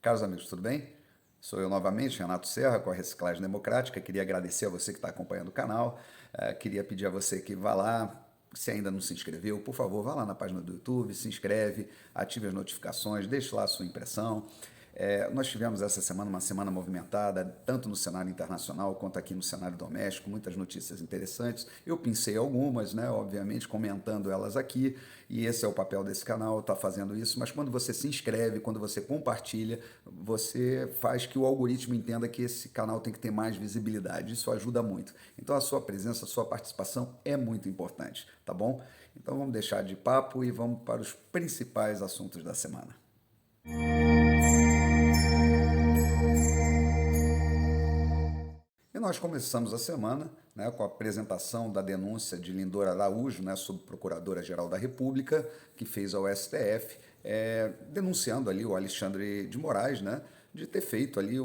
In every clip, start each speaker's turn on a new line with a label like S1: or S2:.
S1: Caros amigos, tudo bem? Sou eu novamente, Renato Serra, com a Reciclagem Democrática. Queria agradecer a você que está acompanhando o canal. Queria pedir a você que vá lá, se ainda não se inscreveu, por favor, vá lá na página do YouTube, se inscreve, ative as notificações, deixe lá a sua impressão. Nós tivemos essa semana uma semana movimentada, tanto no cenário internacional quanto aqui no cenário doméstico, muitas notícias interessantes. Eu pensei algumas, né, obviamente, comentando elas aqui, e esse é o papel desse canal, tá fazendo isso, mas quando você se inscreve, quando você compartilha, você faz que o algoritmo entenda que esse canal tem que ter mais visibilidade, isso ajuda muito. Então a sua presença, a sua participação é muito importante, tá bom? Então vamos deixar de papo e vamos para os principais assuntos da semana. E nós começamos a semana, né, com a apresentação da denúncia de Lindor Araújo, né, subprocuradora-geral da República, que fez ao STF, denunciando ali o Alexandre de Moraes, né, de ter feito ali,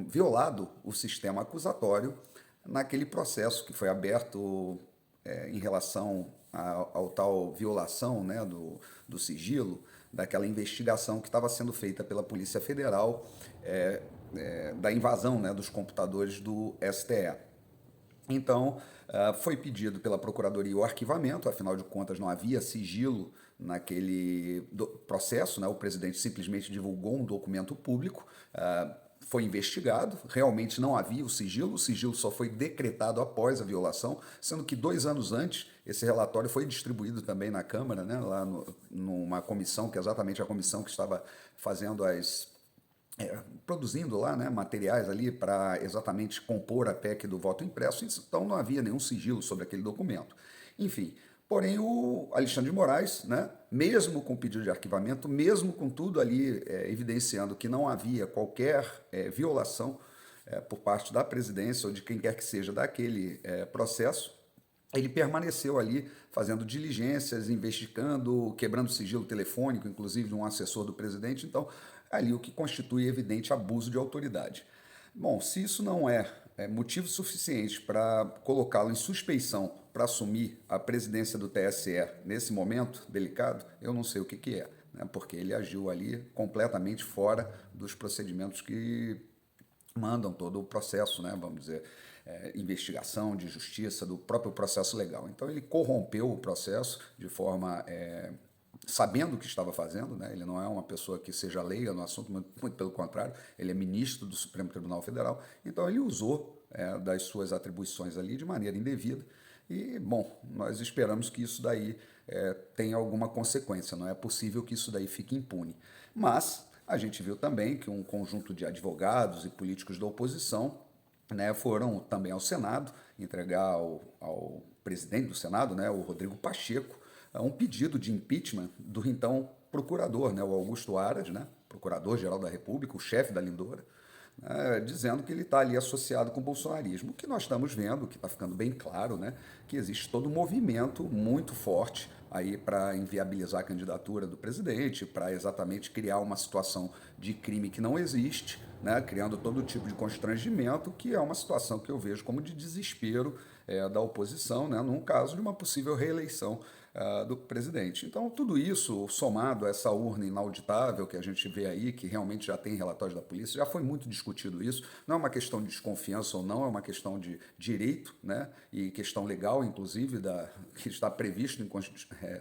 S1: violado o sistema acusatório naquele processo que foi aberto em relação ao tal violação, né, do sigilo, daquela investigação que estava sendo feita pela Polícia Federal, da invasão, né, dos computadores do STE. Então, foi pedido pela Procuradoria o arquivamento, afinal de contas não havia sigilo naquele processo, né? O presidente simplesmente divulgou um documento público, foi investigado, realmente não havia o sigilo só foi decretado após a violação, sendo que 2 anos antes esse relatório foi distribuído também na Câmara, né? Lá numa comissão, que é exatamente a comissão que estava fazendo produzindo lá, né, materiais ali para exatamente compor a PEC do voto impresso, então não havia nenhum sigilo sobre aquele documento. Enfim, porém o Alexandre de Moraes, né, mesmo com o pedido de arquivamento, mesmo com tudo ali evidenciando que não havia qualquer violação por parte da presidência ou de quem quer que seja daquele processo, ele permaneceu ali fazendo diligências, investigando, quebrando sigilo telefônico, inclusive de um assessor do presidente. Então, ali o que constitui evidente abuso de autoridade. Bom, se isso não é motivo suficiente para colocá-lo em suspeição para assumir a presidência do TSE nesse momento delicado, eu não sei o que é, né? Porque ele agiu ali completamente fora dos procedimentos que mandam todo o processo, né, vamos dizer, investigação, de justiça, do próprio processo legal. Então ele corrompeu o processo de forma sabendo o que estava fazendo, né? Ele não é uma pessoa que seja leiga no assunto, muito pelo contrário, ele é ministro do Supremo Tribunal Federal, então ele usou das suas atribuições ali de maneira indevida e, bom, nós esperamos que isso daí tenha alguma consequência, não é possível que isso daí fique impune. Mas a gente viu também que um conjunto de advogados e políticos da oposição, né, foram também ao Senado entregar ao presidente do Senado, né, o Rodrigo Pacheco, um pedido de impeachment do então procurador, né, o Augusto Aras, né, procurador-geral da República, o chefe da Lindora, dizendo que ele está ali associado com o bolsonarismo. O que nós estamos vendo, que está ficando bem claro, né, que existe todo um movimento muito forte aí para inviabilizar a candidatura do presidente, para exatamente criar uma situação de crime que não existe, né, criando todo tipo de constrangimento, que é uma situação que eu vejo como de desespero da oposição, né, num caso de uma possível reeleição do presidente. Então, tudo isso, somado a essa urna inauditável que a gente vê aí, que realmente já tem relatórios da polícia, já foi muito discutido isso, não é uma questão de desconfiança ou não, é uma questão de direito, né, e questão legal, inclusive, que está previsto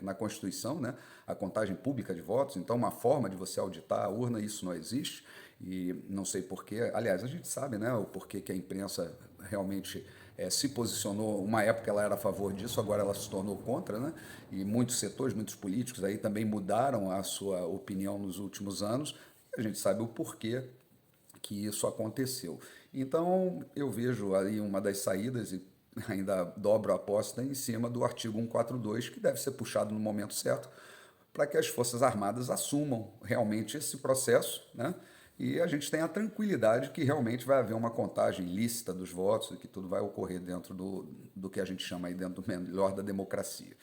S1: na Constituição, né, a contagem pública de votos, então uma forma de você auditar a urna, isso não existe, e não sei porquê, aliás, a gente sabe, né, o porquê que a imprensa realmente se posicionou, uma época ela era a favor disso, agora ela se tornou contra, né? E muitos setores, muitos políticos aí também mudaram a sua opinião nos últimos anos, a gente sabe o porquê que isso aconteceu. Então, eu vejo aí uma das saídas, e ainda dobro a aposta, em cima do artigo 142, que deve ser puxado no momento certo, para que as Forças Armadas assumam realmente esse processo, né? E a gente tem a tranquilidade que realmente vai haver uma contagem lícita dos votos e que tudo vai ocorrer dentro do que a gente chama aí dentro do melhor da democracia.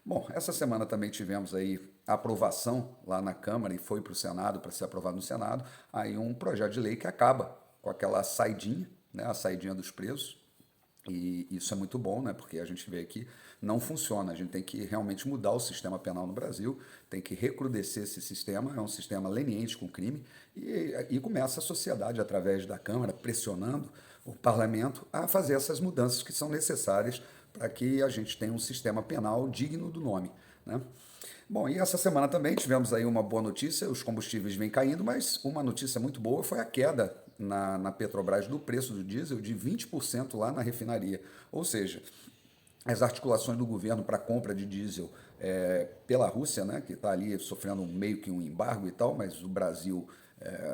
S1: Bom, essa semana também tivemos aí a aprovação lá na Câmara e foi para o Senado, para ser aprovado no Senado, aí um projeto de lei que acaba com aquela saidinha, né, a saidinha dos presos, E isso é muito bom, né? Porque a gente vê que não funciona. A gente tem que realmente mudar o sistema penal no Brasil, tem que recrudescer esse sistema, é um sistema leniente com o crime, e começa a sociedade, através da Câmara, pressionando o parlamento a fazer essas mudanças que são necessárias para que a gente tenha um sistema penal digno do nome, né? Bom, e essa semana também tivemos aí uma boa notícia, os combustíveis vêm caindo, mas uma notícia muito boa foi a queda na Petrobras do preço do diesel de 20% lá na refinaria. Ou seja, as articulações do governo para a compra de diesel pela Rússia, né, que está ali sofrendo meio que um embargo e tal, mas o Brasil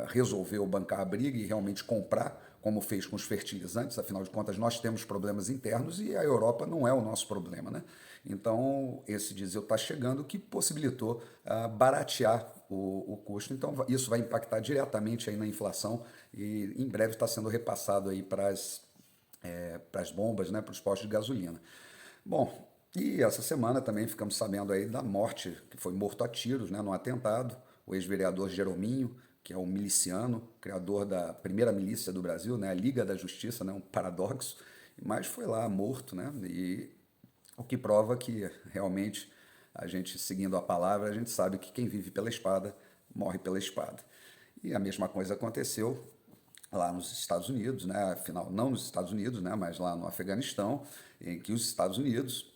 S1: resolveu bancar a briga e realmente comprar, como fez com os fertilizantes. Afinal de contas, nós temos problemas internos e a Europa não é o nosso problema, né? Então, esse diesel está chegando, que possibilitou baratear o custo. Então, isso vai impactar diretamente aí na inflação e em breve está sendo repassado aí para as bombas, né, para os postos de gasolina. Bom, e essa semana também ficamos sabendo aí da morte, que foi morto a tiros, né, num atentado, o ex-vereador Jerominho, que é um miliciano, criador da primeira milícia do Brasil, né, a Liga da Justiça, né, um paradoxo, mas foi lá morto, né, e o que prova que realmente a gente, seguindo a palavra, a gente sabe que quem vive pela espada morre pela espada. E a mesma coisa aconteceu lá nos Estados Unidos, né? Afinal, não nos Estados Unidos, né? Mas lá no Afeganistão, em que os Estados Unidos,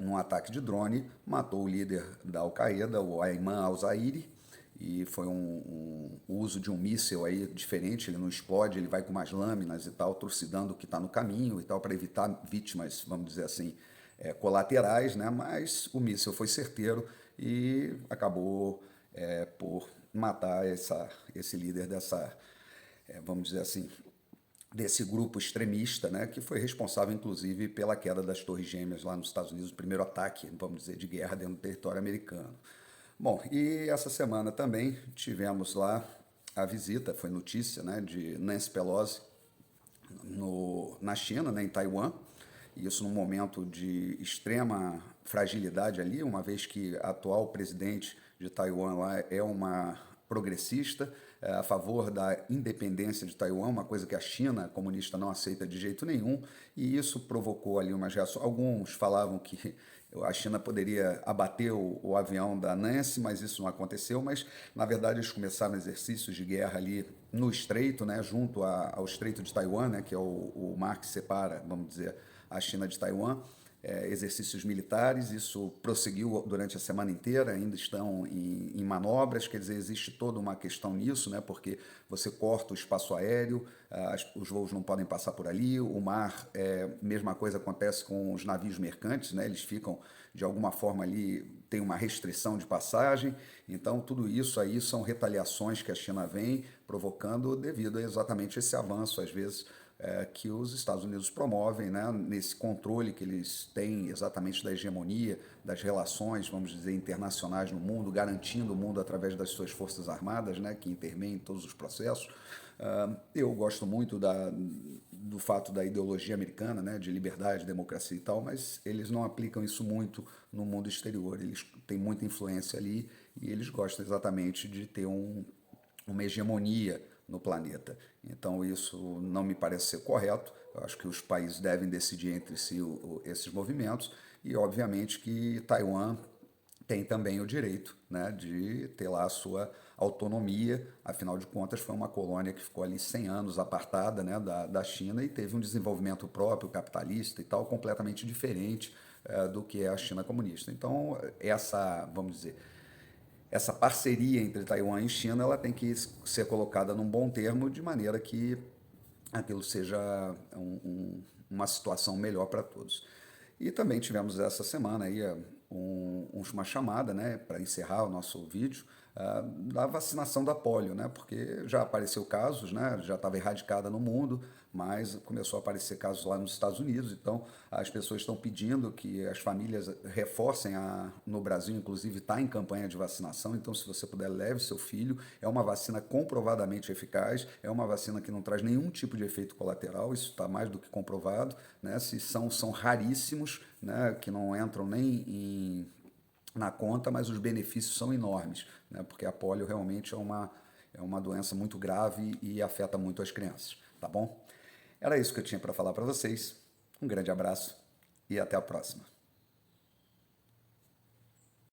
S1: num ataque de drone, matou o líder da Al-Qaeda, o Ayman al-Zawahiri, e foi o uso de um míssil aí diferente, ele não explode, ele vai com umas lâminas e tal, trucidando o que está no caminho e tal, para evitar vítimas, vamos dizer assim, colaterais, né? Mas o míssil foi certeiro e acabou por matar esse líder dessa, vamos dizer assim, desse grupo extremista, né, que foi responsável, inclusive, pela queda das Torres Gêmeas lá nos Estados Unidos, o primeiro ataque, vamos dizer, de guerra dentro do território americano. Bom, e essa semana também tivemos lá a visita, foi notícia, né, de Nancy Pelosi na China, né, em Taiwan, e isso num momento de extrema fragilidade ali, uma vez que a atual presidente de Taiwan lá é uma progressista, a favor da independência de Taiwan, uma coisa que a China comunista não aceita de jeito nenhum, e isso provocou ali umas reações. Alguns falavam que a China poderia abater o avião da Nancy, mas isso não aconteceu, mas na verdade eles começaram exercícios de guerra ali no estreito, né, junto ao estreito de Taiwan, né, que é o mar que separa, vamos dizer, a China de Taiwan, exercícios militares, isso prosseguiu durante a semana inteira, ainda estão em manobras, quer dizer, existe toda uma questão nisso, né, porque você corta o espaço aéreo, os voos não podem passar por ali, o mar, mesma coisa acontece com os navios mercantes, né, eles ficam de alguma forma ali, tem uma restrição de passagem, então tudo isso aí são retaliações que a China vem provocando devido a exatamente esse avanço, às vezes, que os Estados Unidos promovem, né, nesse controle que eles têm exatamente da hegemonia, das relações, vamos dizer, internacionais no mundo, garantindo o mundo através das suas forças armadas, né, que intervêm em todos os processos. Eu gosto muito do fato da ideologia americana, né, de liberdade, democracia e tal, mas eles não aplicam isso muito no mundo exterior. Eles têm muita influência ali e eles gostam exatamente de ter uma hegemonia no planeta. Então isso não me parece ser correto. Eu acho que os países devem decidir entre si esses movimentos e, obviamente, que Taiwan tem também o direito, né, de ter lá a sua autonomia. Afinal de contas, foi uma colônia que ficou ali 100 anos apartada, né, da China e teve um desenvolvimento próprio, capitalista e tal, completamente diferente do que é a China comunista. Então, vamos dizer, essa parceria entre Taiwan e China, ela tem que ser colocada num bom termo, de maneira que aquilo seja uma situação melhor para todos. E também tivemos essa semana aí uma chamada, né, para encerrar o nosso vídeo, da vacinação da polio, né, porque já apareceu casos, né, já estava erradicada no mundo, mas começou a aparecer casos lá nos Estados Unidos, então as pessoas estão pedindo que as famílias reforcem no Brasil, inclusive está em campanha de vacinação, então se você puder, leve seu filho, é uma vacina comprovadamente eficaz, é uma vacina que não traz nenhum tipo de efeito colateral, isso está mais do que comprovado, né, são raríssimos, né, que não entram nem na conta, mas os benefícios são enormes, né, porque a polio realmente é uma doença muito grave e afeta muito as crianças, tá bom? Era isso que eu tinha para falar para vocês. Um grande abraço e até a próxima.